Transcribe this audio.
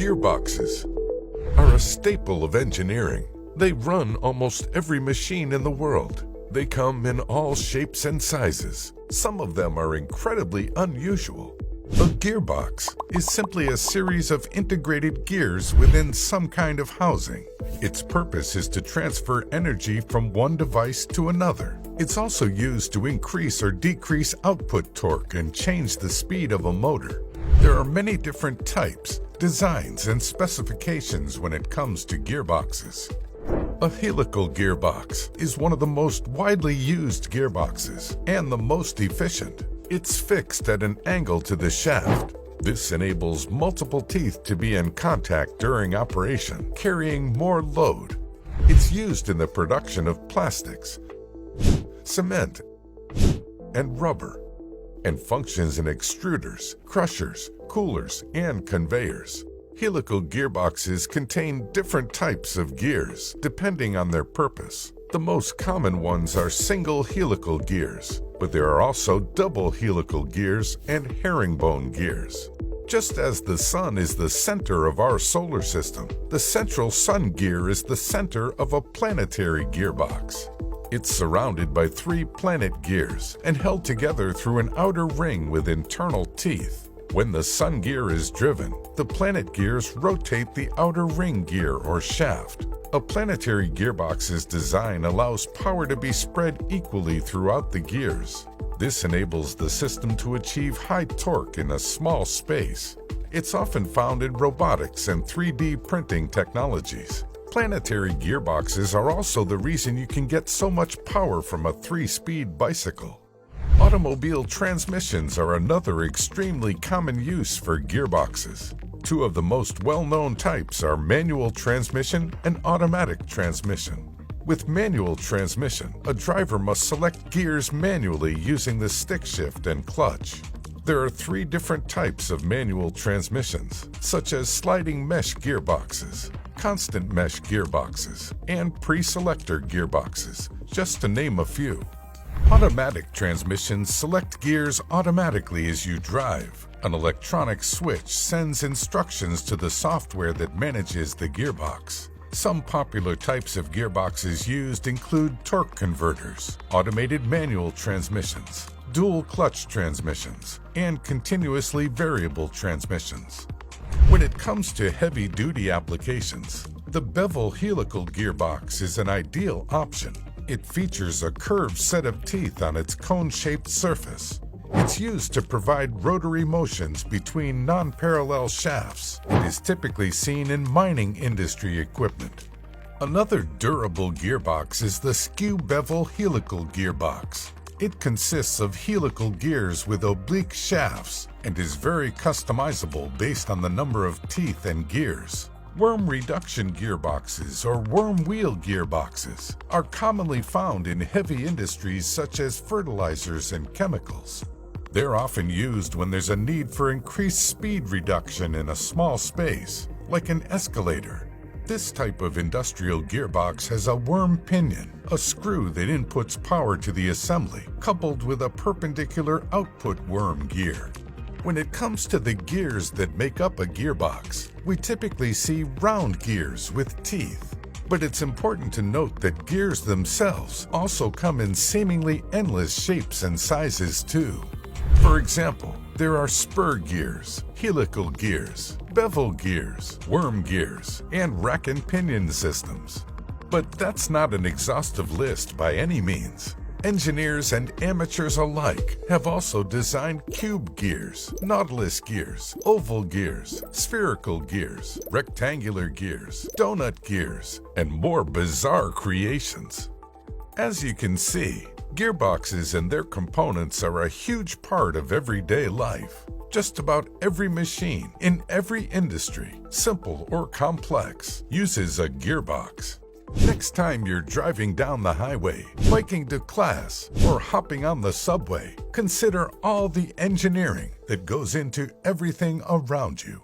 Gearboxes are a staple of engineering. They run almost every machine in the world. They come in all shapes and sizes. Some of them are incredibly unusual. A gearbox is simply a series of integrated gears within some kind of housing. Its purpose is to transfer energy from one device to another. It's also used to increase or decrease output torque and change the speed of a motor. There are many different types, designs, and specifications when it comes to gearboxes. A helical gearbox is one of the most widely used gearboxes and the most efficient. It's fixed at an angle to the shaft. This enables multiple teeth to be in contact during operation, carrying more load. It's used in the production of plastics, cement, and rubber, and functions in extruders, crushers, coolers, and conveyors. Helical gearboxes contain different types of gears, depending on their purpose. The most common ones are single helical gears, but there are also double helical gears and herringbone gears. Just as the sun is the center of our solar system, the central sun gear is the center of a planetary gearbox. It's surrounded by 3 planet gears and held together through an outer ring with internal teeth. When the sun gear is driven, the planet gears rotate the outer ring gear or shaft. A planetary gearbox's design allows power to be spread equally throughout the gears. This enables the system to achieve high torque in a small space. It's often found in robotics and 3D printing technologies. Planetary gearboxes are also the reason you can get so much power from a 3-speed bicycle. Automobile transmissions are another extremely common use for gearboxes. 2 of the most well-known types are manual transmission and automatic transmission. With manual transmission, a driver must select gears manually using the stick shift and clutch. There are 3 different types of manual transmissions, such as sliding mesh gearboxes, constant mesh gearboxes, and pre-selector gearboxes, just to name a few. Automatic transmissions select gears automatically as you drive. An electronic switch sends instructions to the software that manages the gearbox. Some popular types of gearboxes used include torque converters, automated manual transmissions, dual clutch transmissions, and continuously variable transmissions. When it comes to heavy-duty applications, the bevel helical gearbox is an ideal option. It features a curved set of teeth on its cone-shaped surface. It's used to provide rotary motions between non-parallel shafts and is typically seen in mining industry equipment. Another durable gearbox is the skew bevel helical gearbox. It consists of helical gears with oblique shafts and is very customizable based on the number of teeth and gears. Worm reduction gearboxes or worm wheel gearboxes are commonly found in heavy industries such as fertilizers and chemicals. They're often used when there's a need for increased speed reduction in a small space, like an escalator. This type of industrial gearbox has a worm pinion, a screw that inputs power to the assembly, coupled with a perpendicular output worm gear. When it comes to the gears that make up a gearbox, we typically see round gears with teeth. But it's important to note that gears themselves also come in seemingly endless shapes and sizes too. For example, there are spur gears, helical gears, bevel gears, worm gears, and rack and pinion systems. But that's not an exhaustive list by any means. Engineers and amateurs alike have also designed cube gears, nautilus gears, oval gears, spherical gears, rectangular gears, donut gears, and more bizarre creations. As you can see, gearboxes and their components are a huge part of everyday life. Just about every machine in every industry, simple or complex, uses a gearbox. Next time you're driving down the highway, biking to class, or hopping on the subway, consider all the engineering that goes into everything around you.